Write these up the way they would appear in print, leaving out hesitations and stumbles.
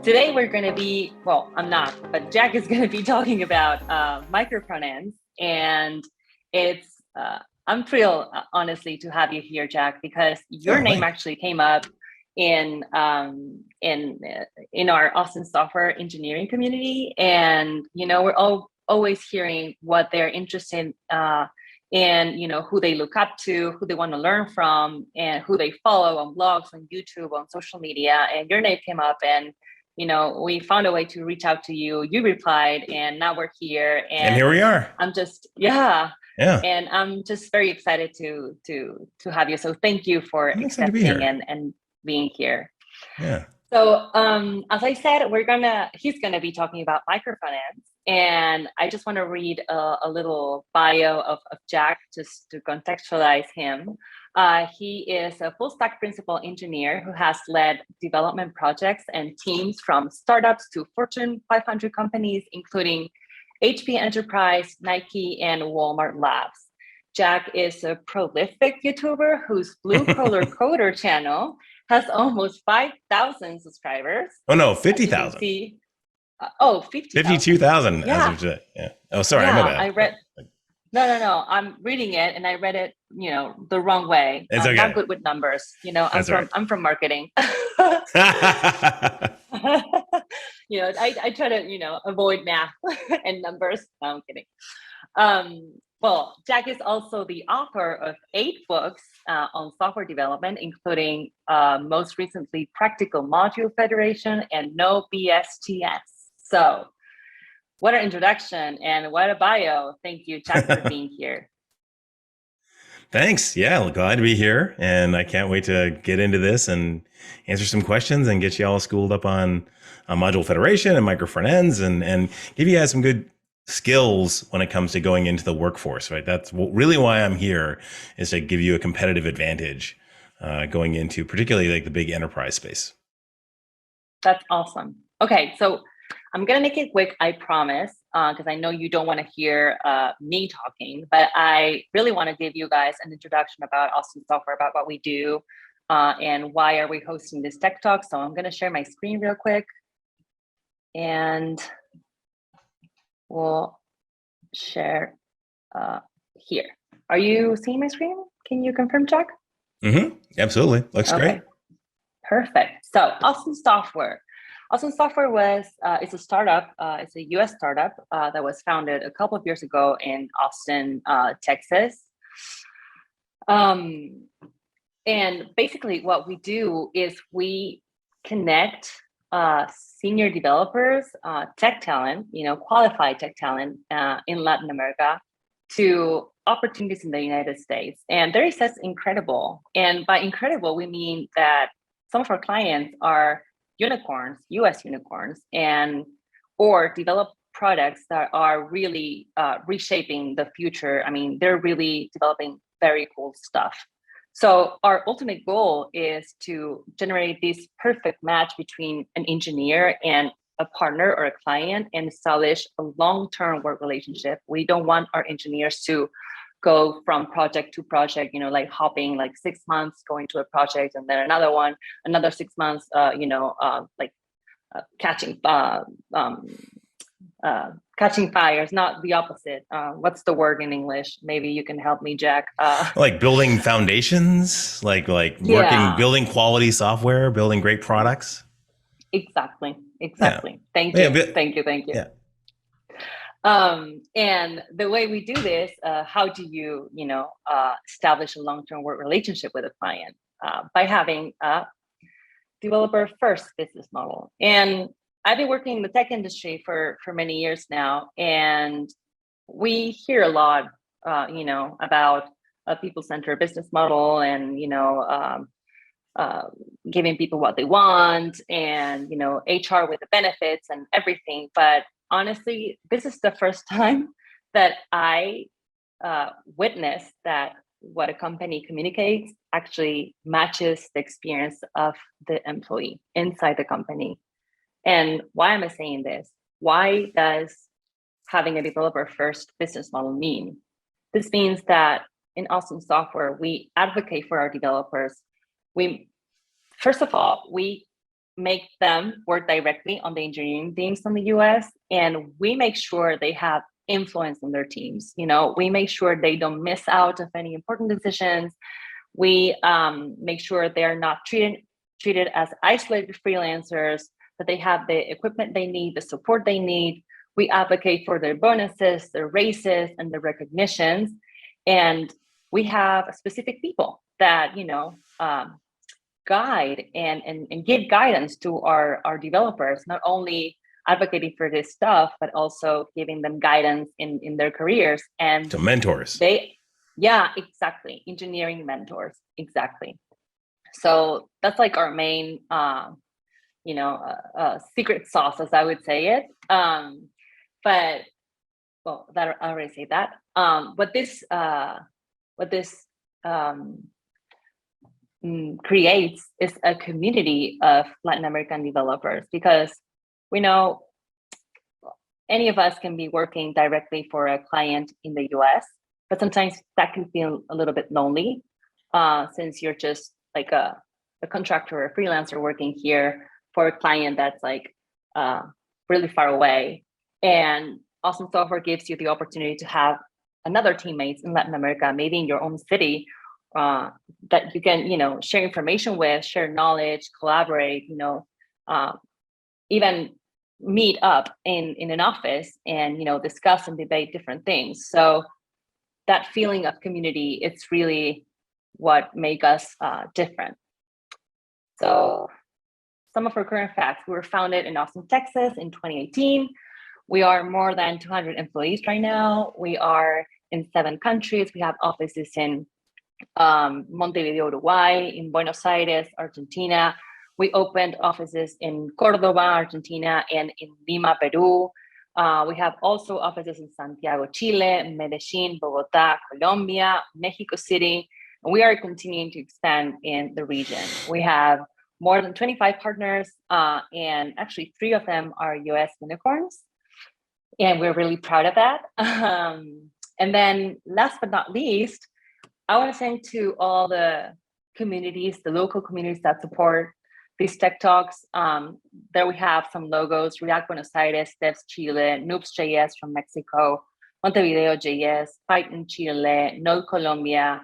Today we're going to be, well, I'm not, but Jack is going to be talking about Micro-Frontends. And it's, I'm thrilled, honestly, to have you here, Jack, because your name actually came up in our Austin software engineering community. And, we're always hearing what they're interested in, who they look up to, who they want to learn from, and who they follow on blogs, on YouTube, on social media. And your name came up, and we found a way to reach out to you. You replied, and now we're here. And here we are. I'm just, yeah. And I'm just very excited to have you. So thank you for accepting and being here. Yeah. So as I said, he's gonna be talking about Micro-Frontends. And I just want to read a little bio of Jack, just to contextualize him. He is a full stack principal engineer who has led development projects and teams from startups to Fortune 500 companies, including HP Enterprise, Nike, and Walmart Labs. Jack is a prolific YouTuber whose Blue Collar Coder channel has almost 5,000 subscribers. Oh no, 50,000. 50,000. 52,000 yeah. as of today. Yeah. Oh, sorry, yeah, my bad. I read. No. I'm reading it, and I read it, the wrong way. It's okay. I'm not good with numbers. I'm from marketing. I try to, avoid math and numbers. No, I'm kidding. Well, Jack is also the author of 8 books on software development, including most recently Practical Module Federation and No BSTS. So what an introduction and what a bio. Thank you, Jack, for being here. Thanks. Yeah, glad to be here. And I can't wait to get into this and answer some questions and get you all schooled up on Module Federation and Micro-Frontends and give you guys some good skills when it comes to going into the workforce, right? That's really why I'm here, is to give you a competitive advantage going into particularly like the big enterprise space. That's awesome. Okay, so I'm going to make it quick, I promise, because I know you don't want to hear me talking, but I really want to give you guys an introduction about Austin Software, about what we do, and why are we hosting this tech talk. So I'm going to share my screen real quick, and we'll share here. Are you seeing my screen? Can you confirm, Jack? Absolutely. Looks great. Perfect. So Austin Software. Austin Software it's a startup. It's a US startup that was founded a couple of years ago in Austin, Texas. And basically what we do is we connect senior developers, tech talent, qualified tech talent in Latin America to opportunities in the United States. And there it says incredible. And by incredible, we mean that some of our clients are unicorns, US unicorns, or develop products that are really reshaping the future. I mean, they're really developing very cool stuff. So our ultimate goal is to generate this perfect match between an engineer and a partner or a client and establish a long-term work relationship. We don't want our engineers to go from project to project, like hopping like 6 months, going to a project and then another one, another 6 months, catching fires, not the opposite. What's the word in English? Maybe you can help me, Jack. Like building foundations, like building quality software, building great products. Exactly. Yeah. Thank you. Yeah. And the way we do this, how do you, establish a long-term work relationship with a client? By having a developer first business model. And I've been working in the tech industry for many years now, and we hear a lot, about a people-centered business model and, giving people what they want and, HR with the benefits and everything. But honestly, this is the first time that I witnessed that what a company communicates actually matches the experience of the employee inside the company. And why am I saying this? Why does having a developer first business model mean? This means that in Austin Software, we advocate for our developers. First of all, we make them work directly on the engineering teams in the US, and we make sure they have influence on their teams. We make sure they don't miss out of any important decisions. We make sure they're not treated as isolated freelancers, that they have the equipment they need, the support they need. We advocate for their bonuses, their raises, and the recognitions. And we have specific people that, guide and give guidance to our developers, not only advocating for this stuff, but also giving them guidance in their careers. And so mentors. Yeah, exactly. Engineering mentors. Exactly. So that's like our main, secret sauce, as I would say it. But that I already say that. What this creates is a community of Latin American developers, because we know any of us can be working directly for a client in the US, but sometimes that can feel a little bit lonely, since you're just like a contractor or a freelancer working here for a client that's like really far away. And Awesome Software gives you the opportunity to have another teammates in Latin America, maybe in your own city, that you can, share information with, share knowledge, collaborate, even meet up in an office and, discuss and debate different things. So that feeling of community, it's really what make us different. So some of our current facts: we were founded in Austin, Texas in 2018. We are more than 200 employees right now. We are in 7 countries. We have offices in Montevideo, Uruguay, in Buenos Aires, Argentina. We opened offices in Cordoba, Argentina, and in Lima, Peru. We have also offices in Santiago, Chile, Medellin, Bogota, Colombia, Mexico City, and we are continuing to expand in the region. We have more than 25 partners, and actually 3 of them are US unicorns, and we're really proud of that. And then last but not least, I want to thank to all the communities, the local communities that support these tech talks. There we have some logos: React Buenos Aires, Devs Chile, Noobs.js from Mexico, Montevideo JS, Python Chile, Node Colombia.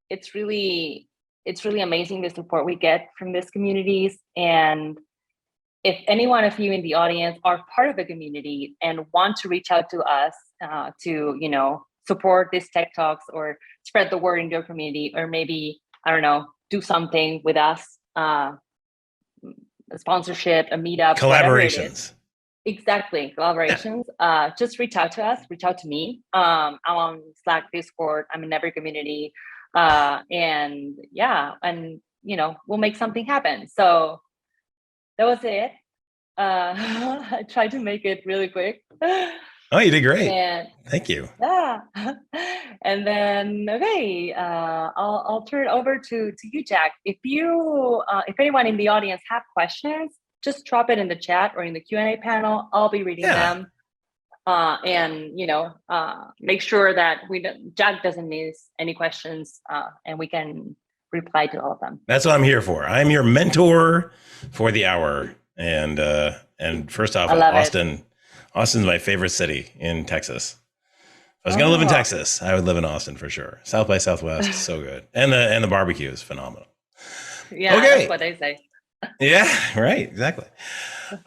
It's really amazing the support we get from these communities. And if any one of you in the audience are part of the community and want to reach out to us to, support these tech talks or spread the word in your community, or maybe, I don't know, do something with us, a sponsorship, a meetup, collaborations. Exactly, collaborations. Just reach out to us, reach out to me. I'm on Slack, Discord, I'm in every community. And we'll make something happen. So that was it. I tried to make it really quick. Oh, you did great. And thank you. Yeah. And then, okay, I'll turn it over to you, Jack. If anyone in the audience have questions, just drop it in the chat or in the Q&A panel. I'll be reading them. And make sure that Jack doesn't miss any questions, and we can reply to all of them. That's what I'm here for. I'm your mentor for the hour. And first off, Austin's my favorite city in Texas. If I was going to live in Texas, I would live in Austin for sure. South by Southwest, so good. And the barbecue is phenomenal. Yeah, okay. That's what they say. Yeah, right, exactly.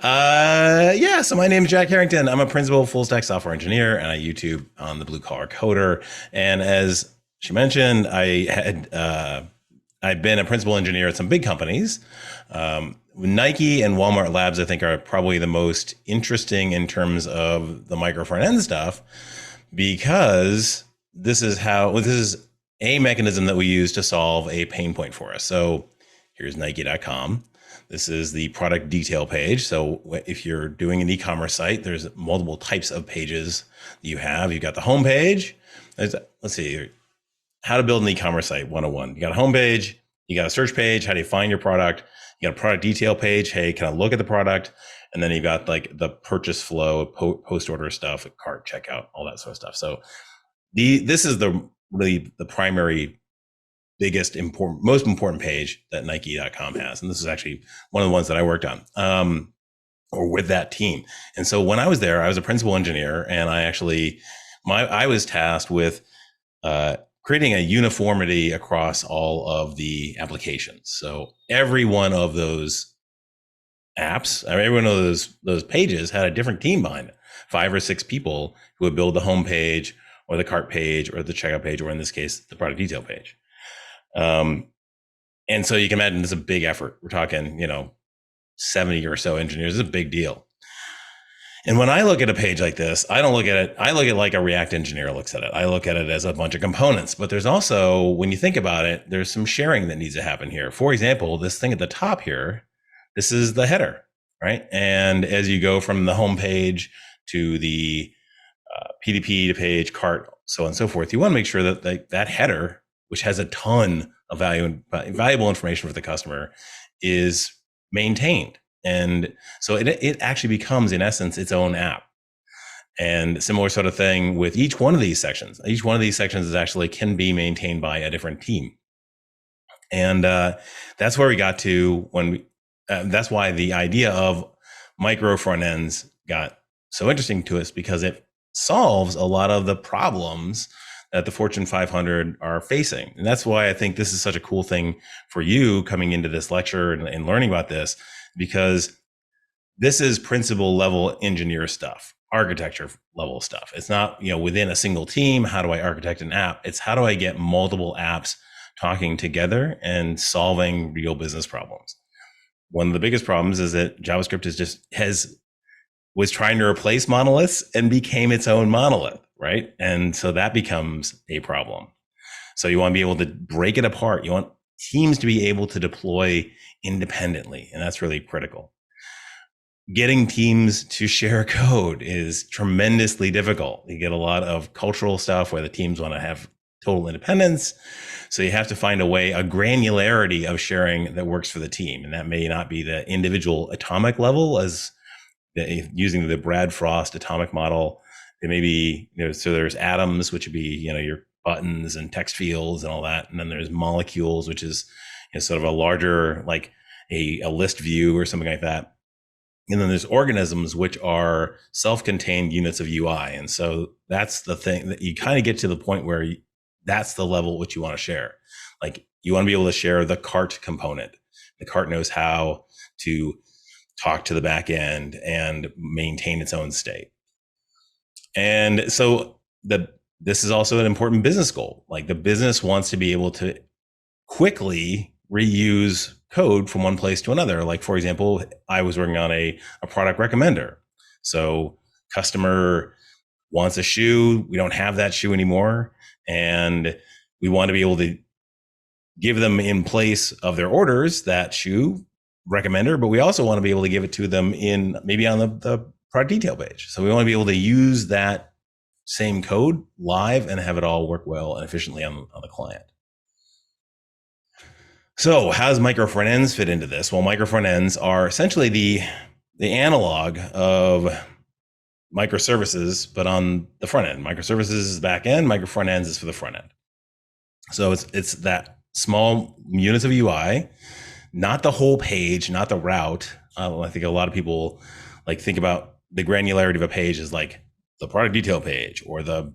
So my name is Jack Harrington. I'm a principal full stack software engineer, and I YouTube on the Blue Collar Coder. And as she mentioned, I've been a principal engineer at some big companies. Nike and Walmart Labs, I think, are probably the most interesting in terms of the micro-front-end stuff, because this is a mechanism that we use to solve a pain point for us. So here's Nike.com. This is the product detail page. So if you're doing an e-commerce site, there's multiple types of pages you have. You've got the home page. Let's see, how to build an e-commerce site 101. You got a home page, you got a search page, how do you find your product? You got a product detail page. Hey, can I look at the product? And then you've got like the purchase flow, post order stuff, cart, checkout, all that sort of stuff. So this is really the primary most important page that Nike.com has. And this is actually one of the ones that I worked on, or with that team. And so when I was there, I was a principal engineer, and I was tasked with creating a uniformity across all of the applications. So every one of those apps, every one of those pages had a different team behind it. 5 or 6 people who would build the home page or the cart page or the checkout page, or in this case, the product detail page. And so you can imagine this is a big effort. We're talking, 70 or so engineers. It's a big deal. And when I look at a page like this, I look at it like a React engineer looks at it. I look at it as a bunch of components, but there's also, when you think about it, there's some sharing that needs to happen here. For example, this thing at the top here, this is the header, right? And as you go from the home page to the PDP to page, cart, so on and so forth, you want to make sure that that header, which has a ton of valuable information for the customer, is maintained. And so it actually becomes, in essence, its own app. And similar sort of thing with each one of these sections. Each one of these sections can be maintained by a different team. And that's where we got to that's why the idea of micro-frontends got so interesting to us, because it solves a lot of the problems that the Fortune 500 are facing. And that's why I think this is such a cool thing for you coming into this lecture and learning about this, because this is principal level engineer stuff, architecture level stuff. It's not, within a single team, how do I architect an app? It's how do I get multiple apps talking together and solving real business problems? One of the biggest problems is that JavaScript was trying to replace monoliths and became its own monolith, right? And so that becomes a problem. So you want to be able to break it apart. You want teams to be able to deploy independently, and that's really critical. Getting teams to share code is tremendously difficult. You get a lot of cultural stuff where the teams want to have total independence. So you have to find a granularity of sharing that works for the team. And that may not be the individual atomic level, as using the Brad Frost atomic model. It may be, so there's atoms, which would be, your buttons and text fields and all that. And then there's molecules, which is sort of a larger, like a list view or something like that. And then there's organisms, which are self-contained units of UI. And so that's the thing that you kind of get to the point where that's the level which you want to share. Like you want to be able to share the cart component. The cart knows how to talk to the back end and maintain its own state. And so this is also an important business goal. Like the business wants to be able to quickly reuse code from one place to another. Like, for example, I was working on a product recommender. So customer wants a shoe. We don't have that shoe anymore. And we want to be able to give them in place of their orders that shoe recommender, but we also want to be able to give it to them maybe on the product detail page. So we want to be able to use that same code live and have it all work well and efficiently on the client. So how does micro-frontends fit into this? Well, micro-frontends are essentially the analog of microservices, but on the front end. Microservices is the back end, micro-frontends is for the front end. So it's that small units of UI, not the whole page, not the route. I think a lot of people think about the granularity of a page as like the product detail page or the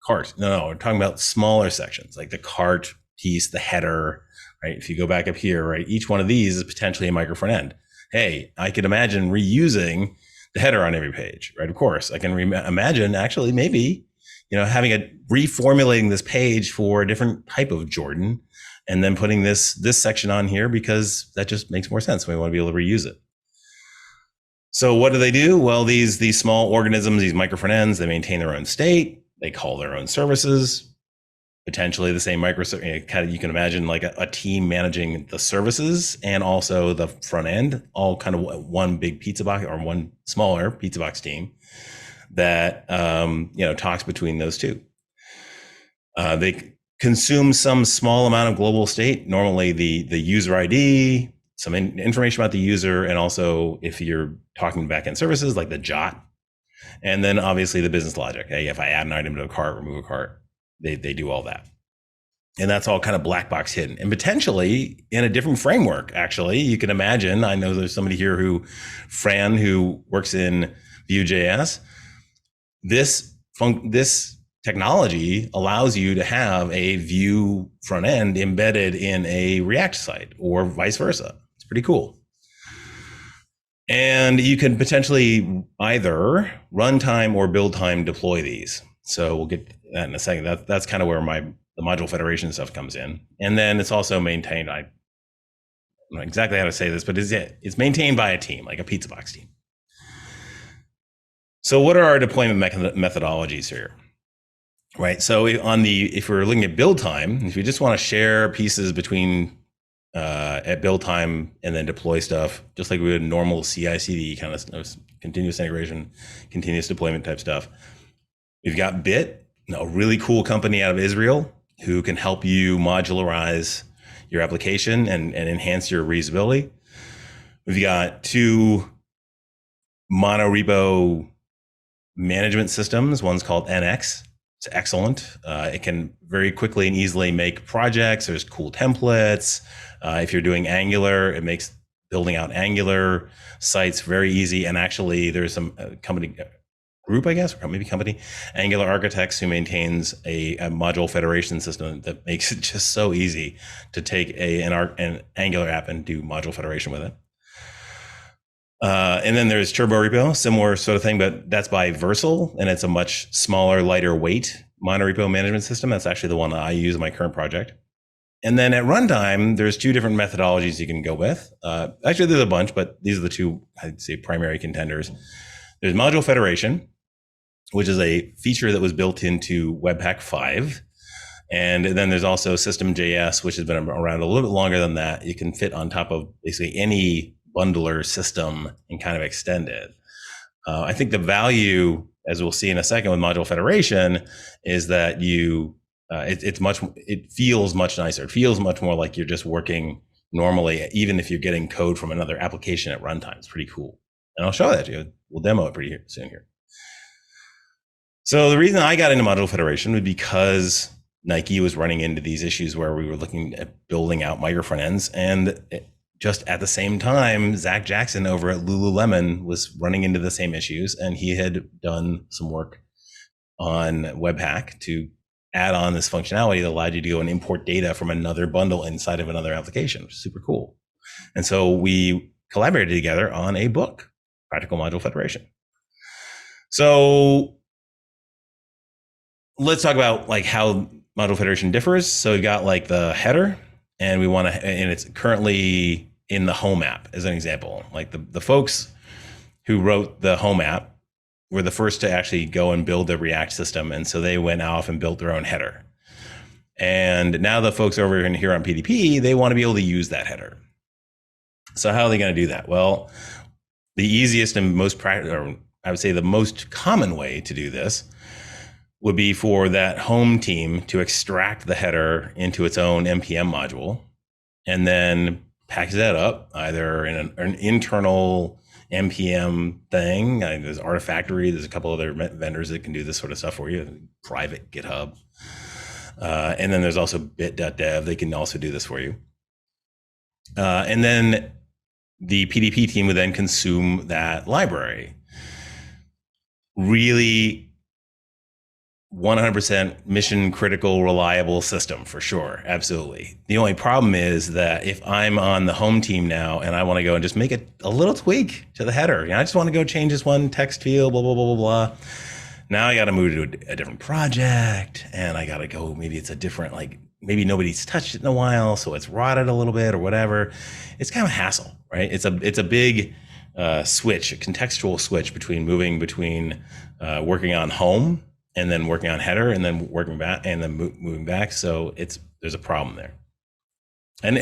cart. No, we're talking about smaller sections, like the cart piece, the header, right? If you go back up here, right, each one of these is potentially a micro front end. Hey, I could imagine reusing the header on every page, right? Of course, I can imagine actually maybe, reformulating this page for a different type of Jordan and then putting this section on here because that just makes more sense. We want to be able to reuse it. So what do they do? Well, these small organisms, these micro front ends, they maintain their own state. They call their own services, potentially the same you can imagine like a team managing the services and also the front end, all kind of one big pizza box or one smaller pizza box team that, talks between those two. They consume some small amount of global state, normally the user ID, some information about the user, and also if you're talking backend services like the JOT, and then obviously the business logic. Hey, if I add an item to a cart, remove a cart, they do all that. And that's all kind of black box hidden, and potentially in a different framework. Actually, you can imagine, I know there's somebody here Fran, who works in Vue.js. This technology allows you to have a Vue front end embedded in a React site, or vice versa. It's pretty cool. And you can potentially either runtime or build time deploy these. So we'll get to that in a second. That's kind of where the module federation stuff comes in. And then it's also maintained, I don't know exactly how to say this, but it's maintained by a team, like a pizza box team. So what are our deployment methodologies here? Right. So if we're looking at build time, if you just want to share pieces between at build time and then deploy stuff, just like we would normal CI/CD kind of continuous integration, continuous deployment type stuff, we've got Bit, a really cool company out of Israel who can help you modularize your application and enhance your reusability. We've got 2 monorepo management systems. One's called NX. It's excellent. It can very quickly and easily make projects. There's cool templates. If you're doing Angular, it makes building out Angular sites very easy. And actually, there's some company group, I guess, or maybe company, Angular Architects, who maintains a module federation system that makes it just so easy to take an Angular app and do module federation with it. And then there's Turbo Repo, similar sort of thing, but that's by Versal, and it's a much smaller, lighter weight monorepo management system. That's actually the one that I use in my current project. And then at runtime, there's 2 different methodologies you can go with. Actually, there's a bunch, but these are the 2, I'd say, primary contenders. There's module federation, which is a feature that was built into Webpack 5. And then there's also System.js, which has been around a little bit longer than that. You can fit on top of basically any bundler system and kind of extend it. I think the value, as we'll see in a second with module federation, is that it feels much nicer. It feels much more like you're just working normally, even if you're getting code from another application at runtime. It's pretty cool. And I'll show that to you. We'll demo it pretty soon here. So the reason I got into module federation was because Nike was running into these issues where we were looking at building out Micro-Frontends, and just at the same time, Zach Jackson over at Lululemon was running into the same issues, and he had done some work on Webpack to add on this functionality that allowed you to go and import data from another bundle inside of another application, which is super cool. And so we collaborated together on a book, Practical Module Federation. So let's talk about like how module federation differs. So we've got like the header, and we want to, and it's currently in the home app as an example. Like the folks who wrote the home app were the first to actually go and build the React system. And so they went off and built their own header. And now the folks over here on PDP, they want to be able to use that header. So how are they going to do that? Well, the easiest and most practical, or I would say the most common way to do this would be for that home team to extract the header into its own NPM module and then package that up either in an internal NPM thing. There's Artifactory. There's a couple other vendors that can do this sort of stuff for you. Private GitHub. And then there's also bit.dev. They can also do this for you. And then the PDP team would then consume that library. Really 100% mission critical, reliable system for sure. Absolutely. The only problem is that if I'm on the home team now and I want to go and just make a little tweak to the header, I just want to go change this one text field, blah, blah, blah, blah, blah. Now I got to move to a different project, and I got to go, maybe it's a different, like maybe nobody's touched it in a while, so it's rotted a little bit or whatever. It's kind of a hassle, right? It's a big switch, a contextual switch between moving between working on home and then working on header and then working back and then moving back. So there's a problem there. And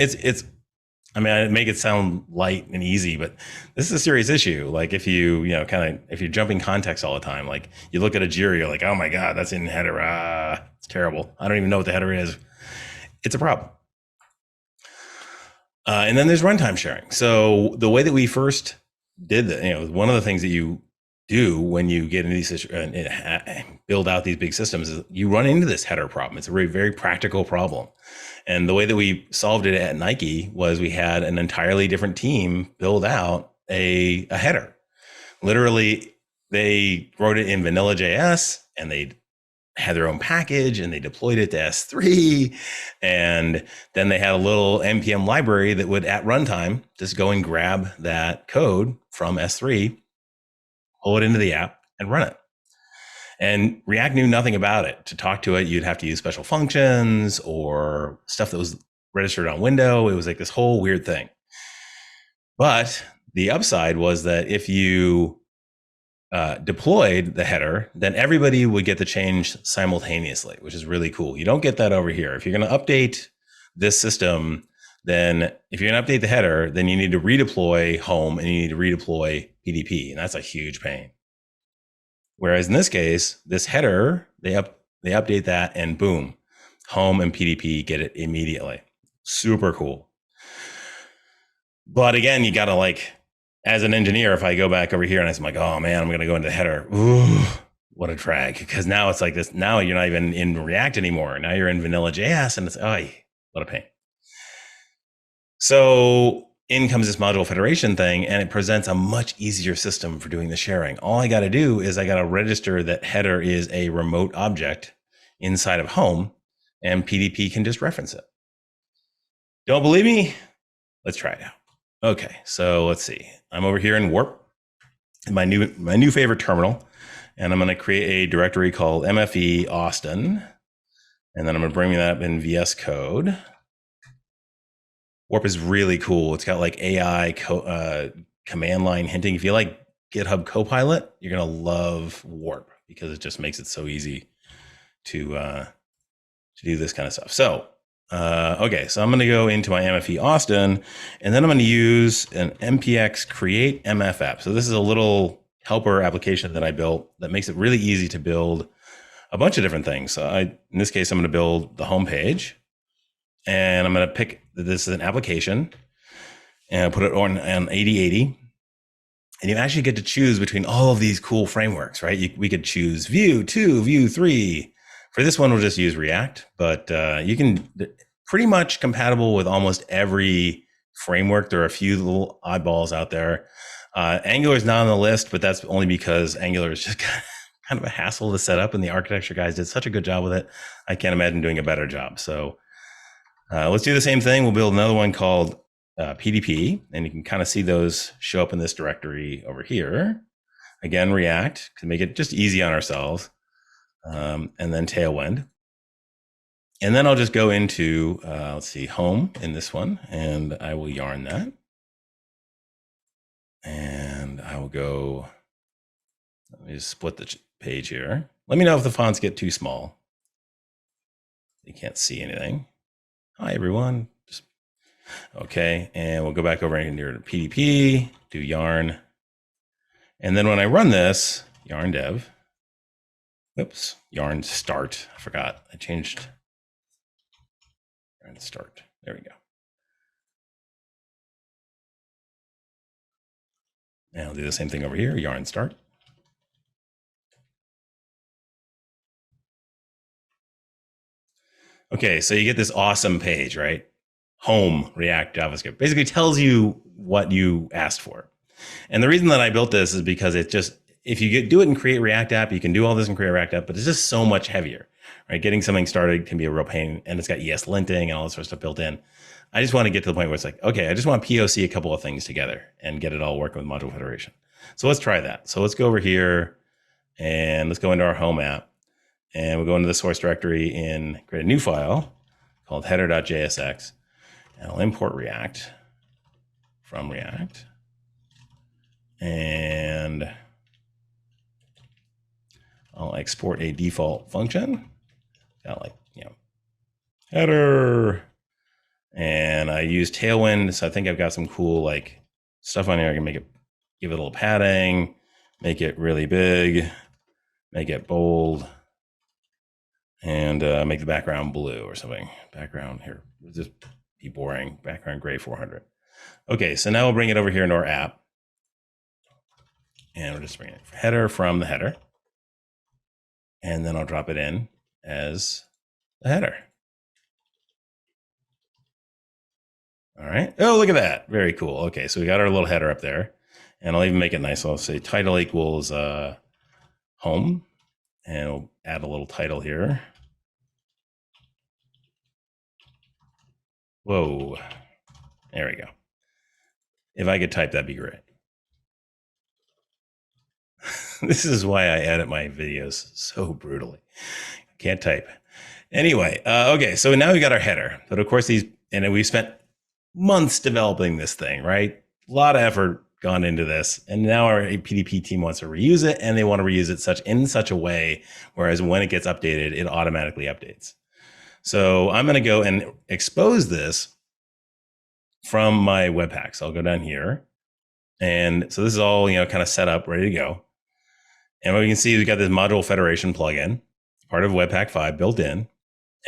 I mean, I make it sound light and easy, but this is a serious issue. Like if if you're jumping context all the time, like you look at a Jira, you're like, oh my God, that's in header. It's terrible. I don't even know what the header is. It's a problem. And then there's runtime sharing. So the way that we first did that, one of the things that you do when you get into these build out these big systems is you run into this header problem. It's a very, very practical problem. And the way that we solved it at Nike was we had an entirely different team build out a header. Literally, they wrote it in vanilla JS and they had their own package and they deployed it to S3. And then they had a little NPM library that would, at runtime, just go and grab that code from S3, pull it into the app, and run it. And React knew nothing about it. To talk to it, you'd have to use special functions or stuff that was registered on window. It was like this whole weird thing. But the upside was that if you deployed the header, then everybody would get the change simultaneously, which is really cool. You don't get that over here. If you're going to update this system, then if you're going to update the header, then you need to redeploy home and you need to redeploy PDP. And that's a huge pain. Whereas in this case, this header, they update that and boom, home and PDP get it immediately. Super cool. But again, you got to like, as an engineer, if I go back over here and I'm like, oh man, I'm going to go into the header. Ooh, what a drag. Because now it's like this. Now you're not even in React anymore. Now you're in vanilla JS and it's, oh, what a pain. So in comes this module federation thing, and it presents a much easier system for doing the sharing. All I got to do is I got to register that header is a remote object inside of home, and PDP can just reference it. Don't believe me? Let's try it out. Okay, so let's see. I'm over here in Warp, my new favorite terminal, and I'm going to create a directory called MFE Austin, and then I'm going to bring that up in VS Code. Warp is really cool. It's got like AI command line hinting. If you like GitHub Copilot, you're going to love Warp because it just makes it so easy to do this kind of stuff. So, okay, so I'm going to go into my MFE Austin, and then I'm going to use an npx create MF app. So this is a little helper application that I built that makes it really easy to build a bunch of different things. So in this case, I'm going to build the home page. And I'm going to pick this is an application and put it on 8080. And you actually get to choose between all of these cool frameworks, right? We could choose Vue 2, Vue 3. For this one, we'll just use React, but you can pretty much compatible with almost every framework. There are a few little oddballs out there. Angular is not on the list, but that's only because Angular is just kind of a hassle to set up, and the architecture guys did such a good job with it. I can't imagine doing a better job. So let's do the same thing. We'll build another one called PDP, and you can kind of see those show up in this directory over here. Again, React to make it just easy on ourselves, and then Tailwind. And then I'll just go into, let's see, home in this one, and I will yarn that. And I will go, let me just split the page here. Let me know if the fonts get too small. You can't see anything. Hi, everyone. Okay, and we'll go back over here to PDP, do yarn. And then when I run this, yarn dev, oops, yarn start. I forgot, I changed yarn start. There we go. And I'll do the same thing over here, yarn start. Okay, so you get this awesome page, right? Home, React, JavaScript. Basically tells you what you asked for. And the reason that I built this is because it just, if you do it in Create React App, you can do all this in Create React App, but it's just so much heavier, right? Getting something started can be a real pain, and it's got ES linting and all this sort of stuff built in. I just want to get to the point where it's like, okay, I just want to POC a couple of things together and get it all working with Module Federation. So let's try that. So let's go over here and let's go into our home app, and we'll go into the source directory and create a new file called header.jsx, and I'll import React from React. And I'll export a default function, got like, header. And I use Tailwind, so I think I've got some cool like stuff on here. I can make it, give it a little padding, make it really big, make it bold, and make the background blue or something. Background here, just be boring. Background gray 400. Okay, so now we'll bring it over here into our app, and we're just bringing it header from the header. and then I'll drop it in as a header. All right. Oh, look at that. Very cool. Okay, so we got our little header up there, and I'll even make it nice. I'll say title equals home, and we'll add a little title here. Whoa. There we go. If I could type, that'd be great. This is why I edit my videos so brutally. Can't type. Anyway, okay, so now we got our header. But of course, we spent months developing this thing, right? A lot of effort gone into this. And now our PDP team wants to reuse it, and they want to reuse it in such a way, whereas when it gets updated, it automatically updates. So I'm going to go and expose this from my Webpack. So I'll go down here. And so this is all, kind of set up, ready to go. And what we can see, we've got this module federation plugin, part of Webpack 5 built in.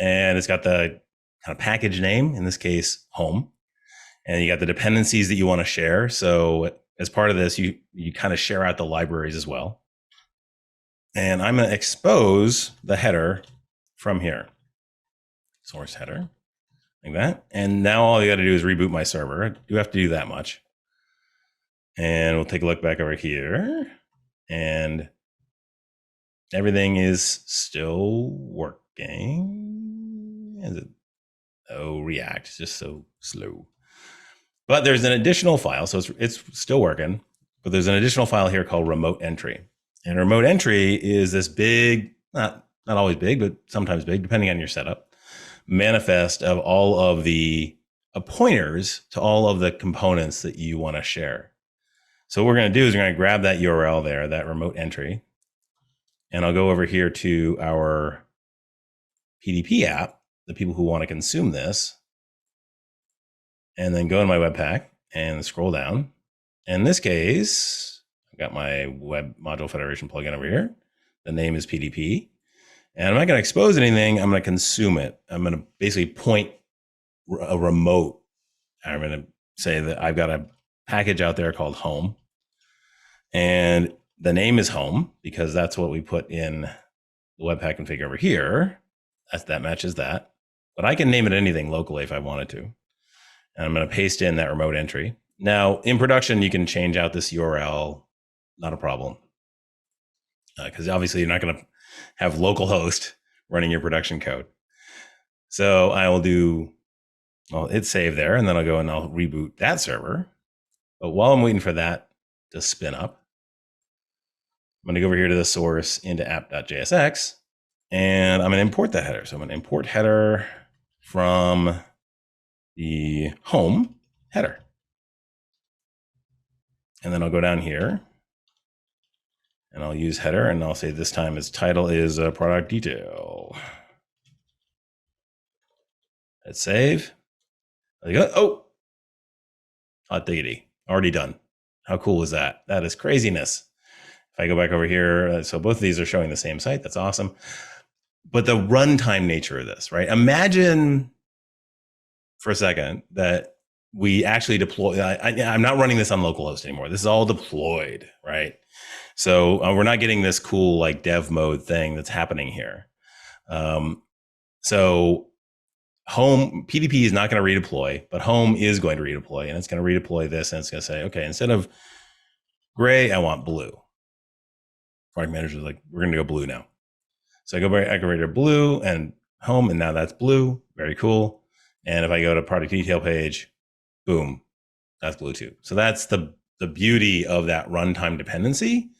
And it's got the kind of package name, in this case, home. And you got the dependencies that you want to share. So as part of this, you kind of share out the libraries as well. And I'm going to expose the header from here. Source header, like that. And now all you got to do is reboot my server. I do have to do that much. And we'll take a look back over here. And everything is still working. Is it? Oh, React, just so slow. But there's an additional file, so it's still working. But there's an additional file here called remote entry. And remote entry is this big, not always big, but sometimes big, depending on your setup, manifest of all of the pointers to all of the components that you want to share. So what we're going to do is we're going to grab that URL there, that remote entry, and I'll go over here to our PDP app, the people who want to consume this, and then go in my Webpack and scroll down. In this case, I've got my web module federation plugin over here. The name is PDP, and I'm not going to expose anything. I'm going to consume it. I'm going to basically point a remote. I'm going to say that I've got a package out there called home, and the name is home because that's what we put in the Webpack config over here. That matches that, but I can name it anything locally if I wanted to. And I'm going to paste in that remote entry. Now in production, you can change out this URL, not a problem. Because obviously you're not going to have localhost running your production code. So I will do, hit save there, and then I'll go and I'll reboot that server. But while I'm waiting for that to spin up, I'm going to go over here to the source into app.jsx, and I'm going to import that header. So I'm going to import header from the home header. And then I'll go down here and I'll use header, and I'll say this time its title is product detail. Hit save. There you go. Oh, hot diggity. Already done. How cool is that? That is craziness. If I go back over here, so both of these are showing the same site. That's awesome. But the runtime nature of this, right? Imagine for a second that we actually deploy. I'm not running this on localhost anymore. This is all deployed, right? So we're not getting this cool like dev mode thing that's happening here. So home PDP is not going to redeploy, but home is going to redeploy, and it's going to redeploy this, and it's going to say, okay, instead of gray, I want blue. Product manager is like, we're going to go blue now. So I go back, I go right to blue and home, and now that's blue. Very cool. And if I go to product detail page, boom, that's blue too. So that's the beauty of that runtime dependency,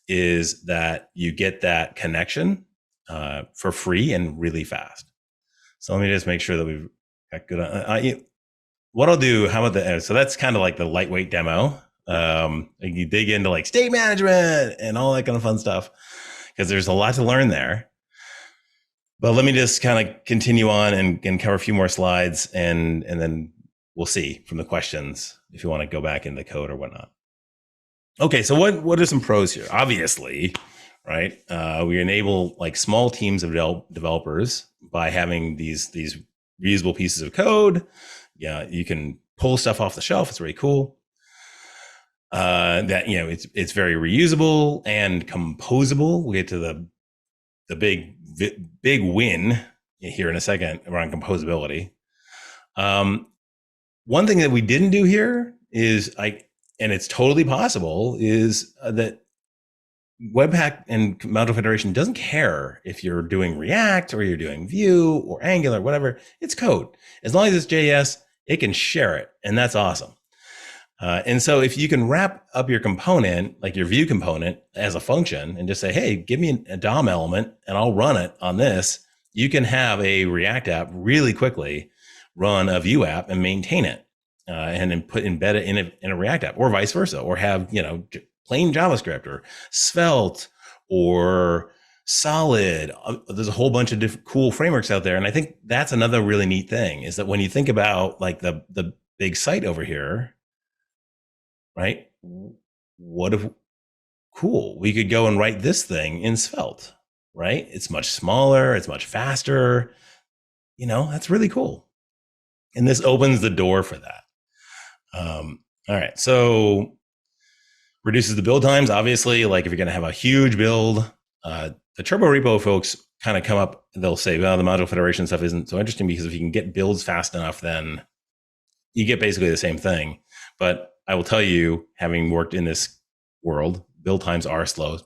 is that you get that connection for free and really fast. So let me just make sure that we've got good. What I'll do, how about so that's kind of like the lightweight demo. You dig into like state management and all that kind of fun stuff, because there's a lot to learn there. But let me just kind of continue on and cover a few more slides, and then we'll see from the questions if you want to go back into code or whatnot. Okay, so what are some pros here? Obviously, right? We enable like small teams of developers by having these reusable pieces of code. Yeah, you can pull stuff off the shelf. It's really cool. That it's very reusable and composable. We'll get to the big win here in a second around composability. One thing that we didn't do here is and it's totally possible, is that Webpack and Module Federation doesn't care if you're doing React or you're doing Vue or Angular, whatever. It's code. As long as it's JS, it can share it, and that's awesome. And so if you can wrap up your component, like your Vue component, as a function and just say, hey, give me a DOM element and I'll run it on this, you can have a React app really quickly run a Vue app and maintain it, and then embed it in a React app, or vice versa, or have, plain JavaScript or Svelte or Solid. There's a whole bunch of different cool frameworks out there. And I think that's another really neat thing, is that when you think about like the big site over here, right? What if, cool, we could go and write this thing in Svelte, right? It's much smaller, it's much faster. That's really cool. And this opens the door for that. All right. So reduces the build times, obviously. Like if you're going to have a huge build, the Turbo Repo folks kind of come up, they'll say, well, the Module Federation stuff isn't so interesting, because if you can get builds fast enough, then you get basically the same thing. But I will tell you, having worked in this world, build times are slow,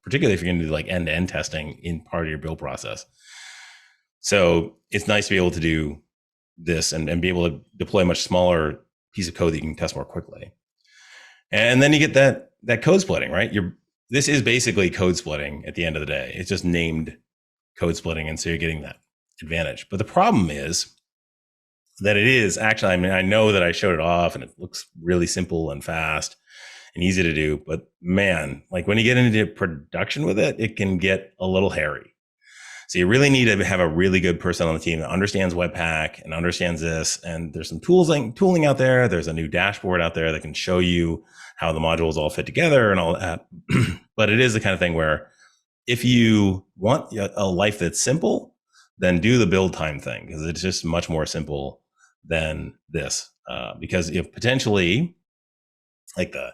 particularly if you're going to do like end-to-end testing in part of your build process. So it's nice to be able to do this and be able to deploy a much smaller piece of code that you can test more quickly. And then you get that code splitting, right? This is basically code splitting at the end of the day. It's just named code splitting, and so you're getting that advantage. But the problem is that it is actually, I know that I showed it off and it looks really simple and fast and easy to do, but man, like when you get into production with it, it can get a little hairy. So you really need to have a really good person on the team that understands Webpack and understands this. And there's some tooling out there. There's a new dashboard out there that can show you how the modules all fit together and all that. But it is the kind of thing where if you want a life that's simple, then do the build time thing, because it's just much more simple than this. Because if potentially, like the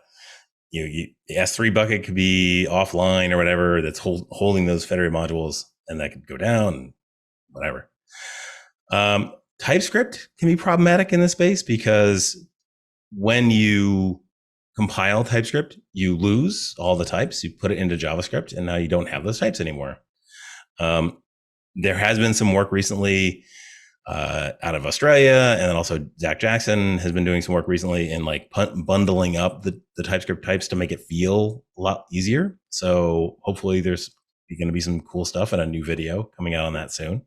S3 bucket could be offline or whatever, that's holding those federated modules, and that could go down, whatever. TypeScript can be problematic in this space, because when you compile TypeScript, you lose all the types. You put it into JavaScript, and now you don't have those types anymore. There has been some work recently out of Australia, and then also Zach Jackson has been doing some work recently in like bundling up the TypeScript types to make it feel a lot easier. So hopefully there's going to be some cool stuff and a new video coming out on that soon.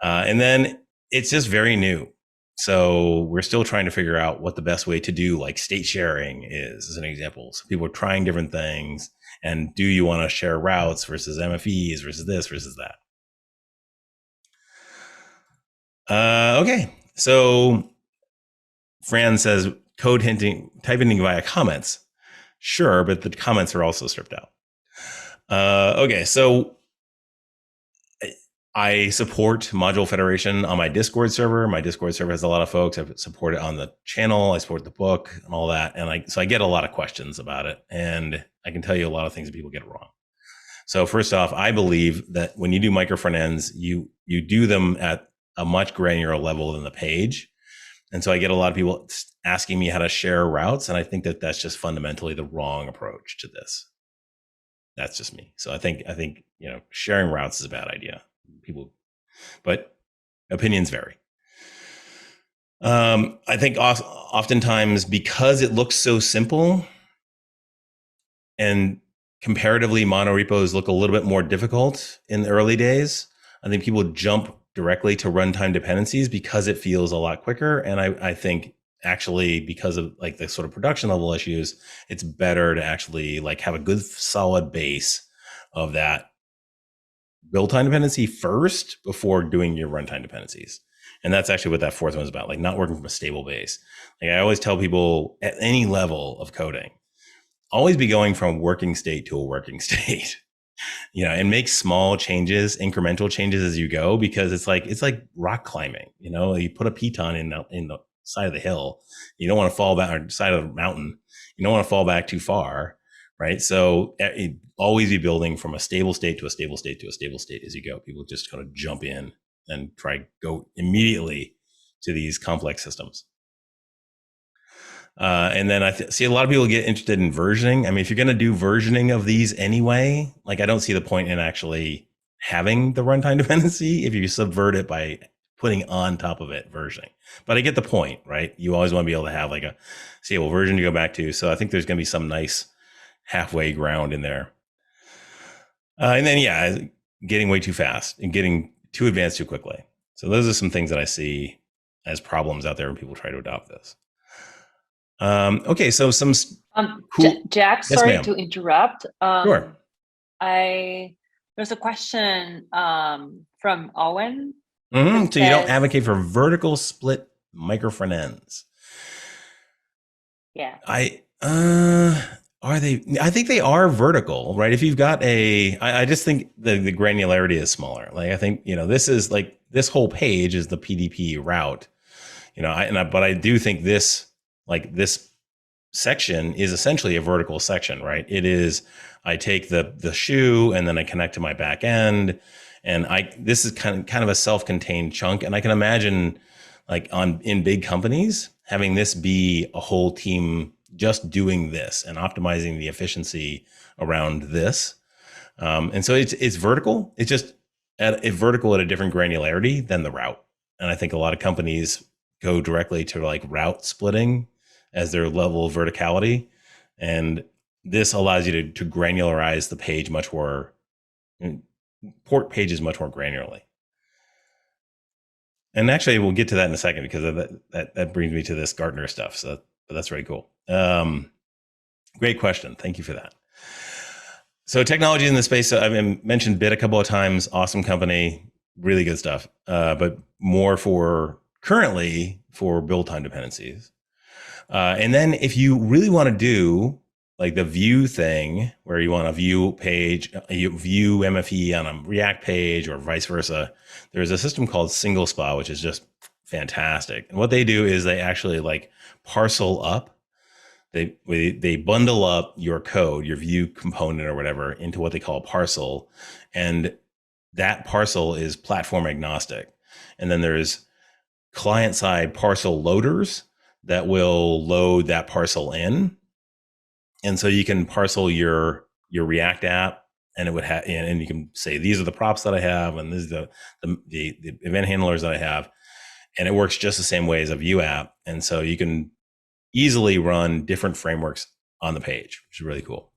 And then it's just very new. So we're still trying to figure out what the best way to do like state sharing is, as an example. So people are trying different things. And do you want to share routes versus MFEs versus this versus that? Okay. So Fran says type hinting via comments. Sure, but the comments are also stripped out. Okay, so I support Module Federation on my Discord server. My Discord server has a lot of folks. I support it on the channel. I support the book and all that. And so I get a lot of questions about it. And I can tell you a lot of things that people get wrong. So first off, I believe that when you do micro-frontends, you do them at a much granular level than the page. And so I get a lot of people asking me how to share routes. And I think that that's just fundamentally the wrong approach to this. That's just me. So I think sharing routes is a bad idea. But opinions vary. I think oftentimes, because it looks so simple and comparatively monorepos look a little bit more difficult in the early days, I think people jump directly to runtime dependencies because it feels a lot quicker. And I think actually, because of like the sort of production level issues, it's better to actually like have a good solid base of that build time dependency first before doing your runtime dependencies. And that's actually what that fourth one is about, like not working from a stable base. Like I always tell people at any level of coding, always be going from working state to a working state, and make small changes, incremental changes as you go, because it's like rock climbing. You put a piton in the side of the hill. You don't want to fall back, or side of the mountain. You don't want to fall back too far, right? So always be building from a stable state to a stable state to a stable state as you go. People just kind of jump in and go immediately to these complex systems. And then I see a lot of people get interested in versioning. I mean, if you're going to do versioning of these anyway, like I don't see the point in actually having the runtime dependency if you subvert it by putting on top of it versioning. But I get the point, right? You always want to be able to have like a stable version to go back to. So I think there's going to be some nice halfway ground in there. And then, yeah, getting way too fast and getting too advanced too quickly. So those are some things that I see as problems out there when people try to adopt this. Okay, so some cool. Jack, yes, sorry ma'am. to interrupt. Sure. There's a question from Owen. Mm-hmm. So you don't advocate for vertical split micro-front-ends? Yeah. Are they? I think they are vertical, right? If you've got I just think the granularity is smaller. Like I think, this is like this whole page is the PDP route, but I do think this section is essentially a vertical section, right? It is, I take the shoe and then I connect to my back end, and this is kind of a self-contained chunk. And I can imagine like in big companies having this be a whole team just doing this and optimizing the efficiency around this. And so it's vertical. It's just vertical at a different granularity than the route. And I think a lot of companies go directly to like route splitting as their level of verticality. And this allows you to granularize the page much more, port pages much more granularly. And actually, we'll get to that in a second because that brings me to this Gartner stuff. So that's very cool. Great question. Thank you for that. So technology in the space, so I've mentioned Bit a couple of times. Awesome company, really good stuff. But more currently for build time dependencies. And then if you really want to do like the view thing where you want to view page, you view MFE on a React page or vice versa, there's a system called Single Spa, which is just fantastic. And what they do is they actually like parcel up. They bundle up your code, your view component or whatever, into what they call a parcel. And that parcel is platform agnostic. And then there's client side parcel loaders that will load that parcel in. And so you can parcel your React app, and it would have, and you can say, these are the props that I have, and this is the event handlers that I have. And it works just the same way as a Vue app. And so you can easily run different frameworks on the page, which is really cool.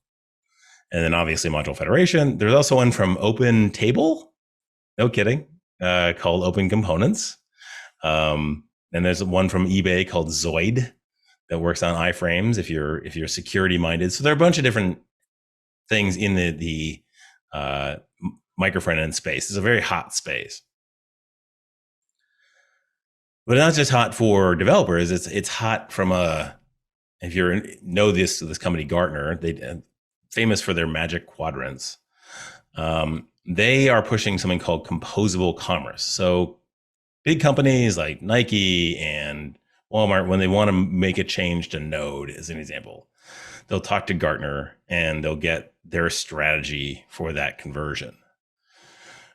And then obviously module federation. There's also one from Open Table, no kidding, called Open Components. And there's one from eBay called Zoid that works on iframes if you're security minded. So there are a bunch of different things in the micro-front-end space. It's a very hot space. But not just hot for developers, it's hot from if you know this company Gartner, they famous for their magic quadrants. They are pushing something called Composable Commerce. So big companies like Nike and Walmart, when they want to make a change to Node, as an example, they'll talk to Gartner and they'll get their strategy for that conversion.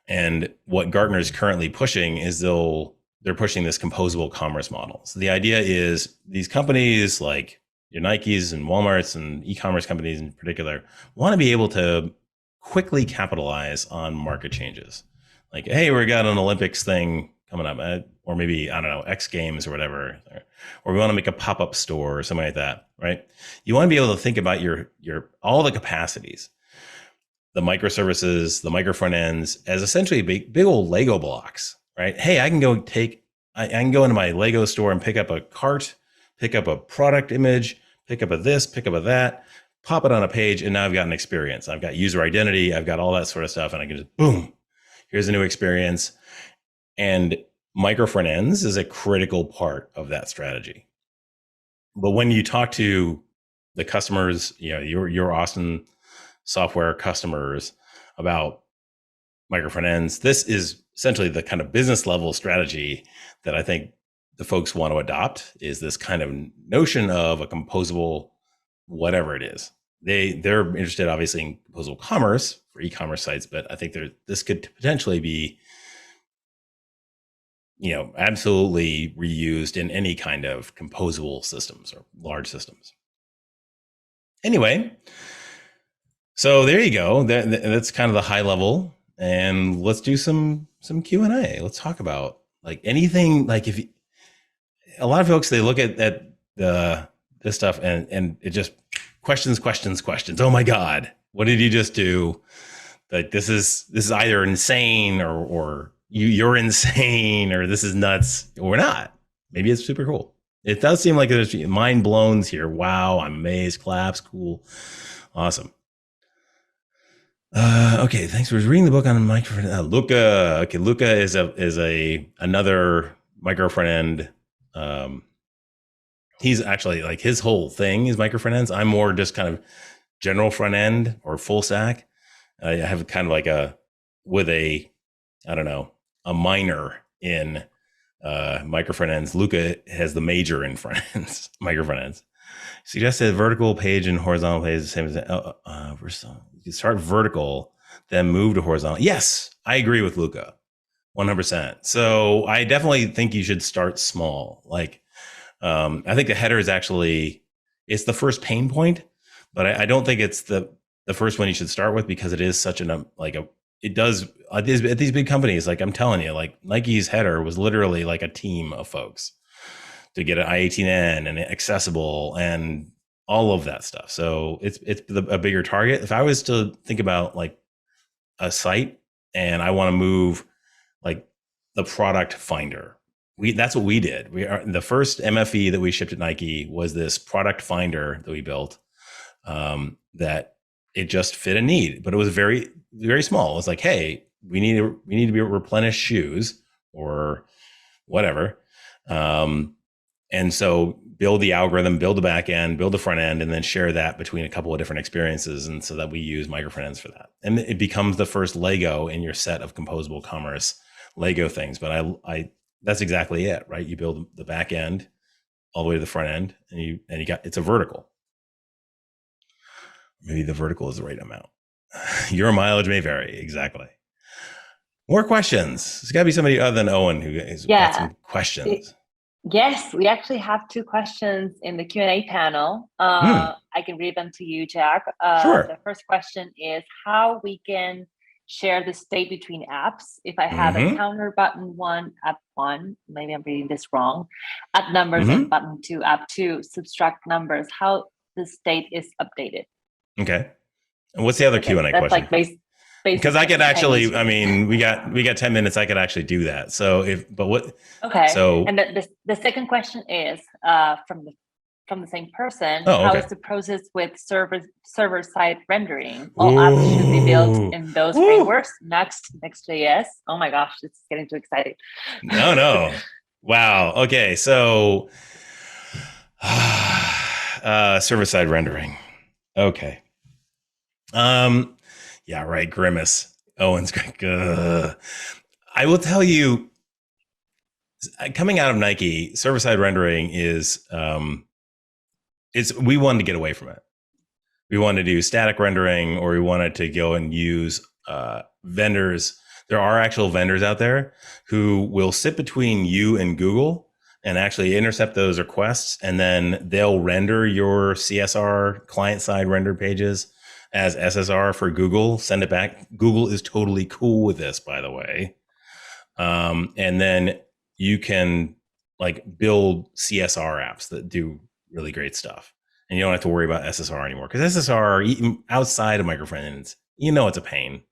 And what Gartner is currently pushing is they're pushing this composable commerce model. So the idea is these companies like your Nikes and Walmarts and e-commerce companies in particular want to be able to quickly capitalize on market changes. Like, hey, we got an Olympics thing coming up, or maybe, I don't know, X Games or whatever, or we want to make a pop-up store or something like that, right? You want to be able to think about your all the capacities, the microservices, the micro front ends as essentially big old Lego blocks, right? Hey, I can go into my Lego store and pick up a cart, pick up a product image, pick up a this, pick up a that, pop it on a page, and now I've got an experience. I've got user identity, I've got all that sort of stuff, and I can just boom, here's a new experience. And micro front ends is a critical part of that strategy. But when you talk to the customers, your Austin software customers about micro front ends, this is essentially the kind of business level strategy that I think the folks want to adopt, is this kind of notion of a composable, whatever it is, they're interested obviously in composable commerce for e-commerce sites, but I think this could potentially be, absolutely reused in any kind of composable systems or large systems. Anyway, so there you go. That's kind of the high level, and let's do some Q&A. Let's talk about like anything. Like a lot of folks, they look at this stuff and it just questions. Oh my God, what did you just do? Like this is either insane or you're insane, or this is nuts, or not. Maybe it's super cool. It does seem like there's mind blowns here. Wow, I'm amazed. Claps, cool, awesome. Okay, thanks for reading the book on Micro-Frontend. Luca. Okay, Luca is another Micro-Frontend. He's actually like his whole thing is Micro-Frontends. I'm more just kind of general front end or full stack. I have kind of like a minor in Micro-Frontends. Luca has the major in front ends, Micro-Frontends. Suggested vertical page and horizontal page is the same as you start vertical, then move to horizontal. Yes, I agree with Luca, 100%. So I definitely think you should start small. Like, I think the header is it's the first pain point, but I don't think it's the first one you should start with, because it is such it does at these big companies. Like I'm telling you, like Nike's header was literally like a team of folks to get an I-18N and accessible and all of that stuff. So it's a bigger target. If I was to think about like a site and I want to move like the product finder, that's what we did. The first MFE that we shipped at Nike was this product finder that we built, that it just fit a need, but it was very, very small. It was like, hey, we need to be replenish shoes or whatever. And so build the algorithm, build the back end, build the front end, and then share that between a couple of different experiences. And so that we use Micro-Frontends for that. And it becomes the first Lego in your set of composable commerce Lego things. But that's exactly it, right? You build the back end all the way to the front end, and it's a vertical. Maybe the vertical is the right amount. Your mileage may vary. Exactly. More questions. There's got to be somebody other than Owen who has got some questions. Yes, we actually have 2 questions in the Q&A panel. I can read them to you, Jack. Sure. The first question is how we can share the state between apps. If I have a counter button 1, app 1, maybe I'm reading this wrong, add numbers and button 2, app 2, subtract numbers, how the state is updated. Okay. And what's the other Q&A question? That's like because I could actually, we got 10 minutes. I could actually do that. So Okay. So, and the second question is from the same person. Oh, okay. How is the process with server side rendering? All apps should be built in those frameworks. Next.js. Oh my gosh, it's getting too exciting. No. Wow. Okay. So server side rendering. Okay. Yeah, right. Grimace. Owen's great. I will tell you, coming out of Nike, server-side rendering is, we wanted to get away from it. We wanted to do static rendering, or we wanted to go and use vendors. There are actual vendors out there who will sit between you and Google and actually intercept those requests, and then they'll render your CSR client-side render pages as SSR for Google, send it back. Google is totally cool with this, by the way. And then you can like build CSR apps that do really great stuff. And you don't have to worry about SSR anymore, because SSR outside of Micro-Frontends, it's a pain.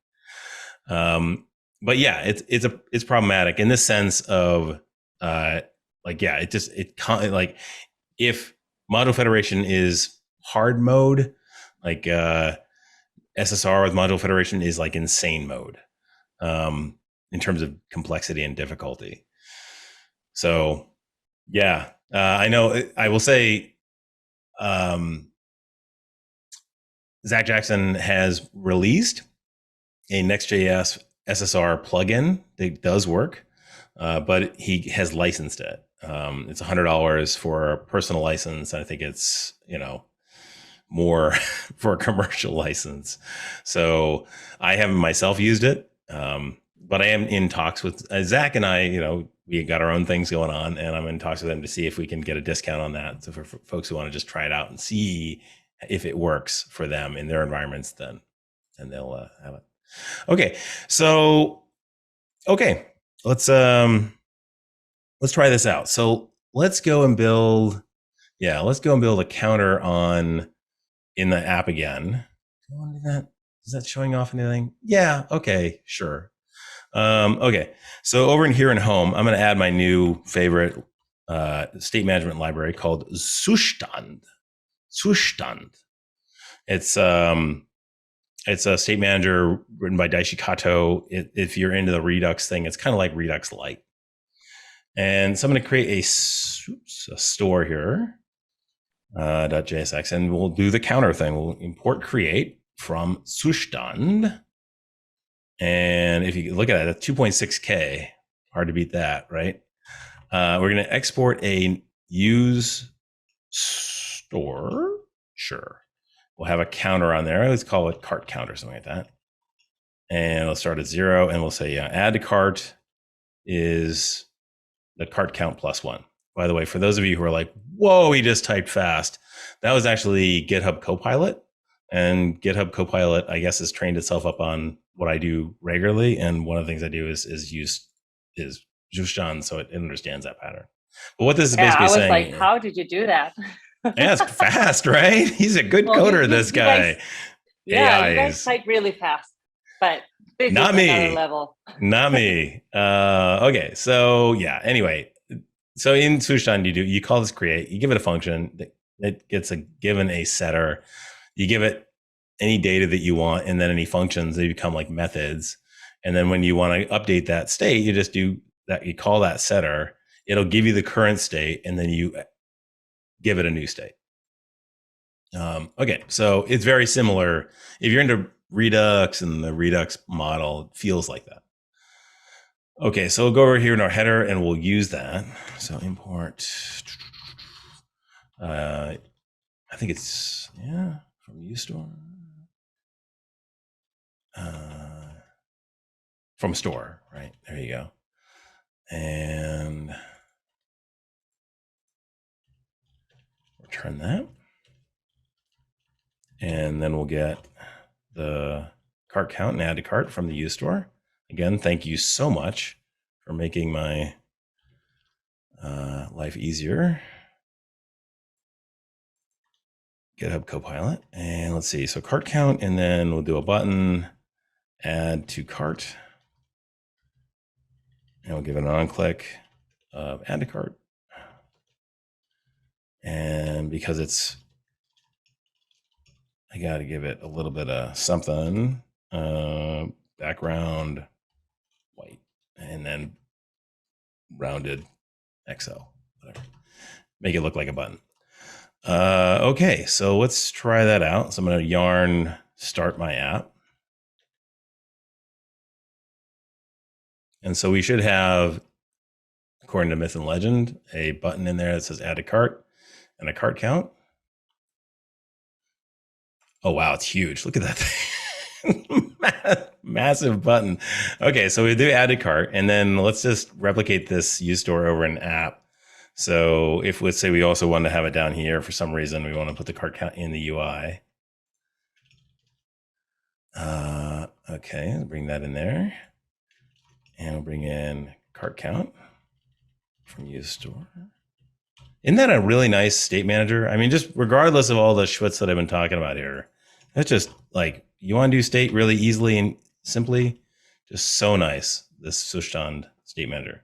But yeah, it's problematic in the sense of if module federation is hard mode, like SSR with module federation is like insane mode, in terms of complexity and difficulty. So yeah, I know. I will say, Zach Jackson has released a Next.js SSR plugin that does work, but he has licensed it. It's $100 for a personal license. I think it's, more for a commercial license. So I haven't myself used it, but I am in talks with Zach and I. We got our own things going on, and I'm in talks with them to see if we can get a discount on that. So for folks who want to just try it out and see if it works for them in their environments, then they'll have it. Okay, so let's try this out. So let's go and build a counter in the app again. Do you want to do that? Is that showing off anything? Yeah. Okay. Sure. Okay. So over in here in home, I'm going to add my new favorite state management library called Zustand. It's a state manager written by Daishi Kato. If you're into the Redux thing, it's kind of like Redux Lite. And so I'm going to create a store here. .jsx, and we'll do the counter thing. We'll import create from Zustand. And if you look at it, that's 2.6K. Hard to beat that, right? We're going to export a use store. Sure. We'll have a counter on there. Let's call it cart count or something like that. And we'll start at 0, and we'll say add to cart is the cart count plus 1. By the way, for those of you who are like, whoa, he just typed fast, that was actually GitHub Copilot. And GitHub Copilot, I guess, has trained itself up on what I do regularly. And one of the things I do is use Jushan, so it understands that pattern. But what this is basically saying, I was like, how did you do that? Yeah, it's fast, right? He's a good coder, this guy. You guys type really fast, but this not is me. Another level. Not me. Okay, so yeah. Anyway, so in Sushan, you call this create. You give it a function that gets given a setter. You give it any data that you want, and then any functions, they become like methods. And then when you want to update that state, you just do that. You call that setter. It'll give you the current state, and then you give it a new state. Okay, so it's very similar. If you're into Redux and the Redux model, it feels like that. Okay, so we'll go over here in our header and we'll use that. So import, I think it's, from uStore. From store, right? There you go. And return that. And then we'll get the cart count and add to cart from the uStore. Again, thank you so much for making my life easier. GitHub Copilot. And let's see, so cart count, and then we'll do a button, add to cart. And we'll give it an on-click of add to cart. And because I got to give it a little bit of something, background white, and then rounded XO, whatever. Make it look like a button. Okay, so let's try that out. So I'm going to yarn start my app. And so we should have, according to Myth and Legend, a button in there that says add to cart and a cart count. Oh, wow, it's huge. Look at that thing. Massive button. Okay, so we do add to cart, and then let's just replicate this uStore over an app. So if, let's say we also want to have it down here for some reason, we want to put the cart count in the UI. Okay, let's bring that in there. And we'll bring in cart count from uStore. Isn't that a really nice state manager? I mean, just regardless of all the schwitz that I've been talking about here, that's just like, you want to do state really easily and simply, just so nice, this Zustand state manager.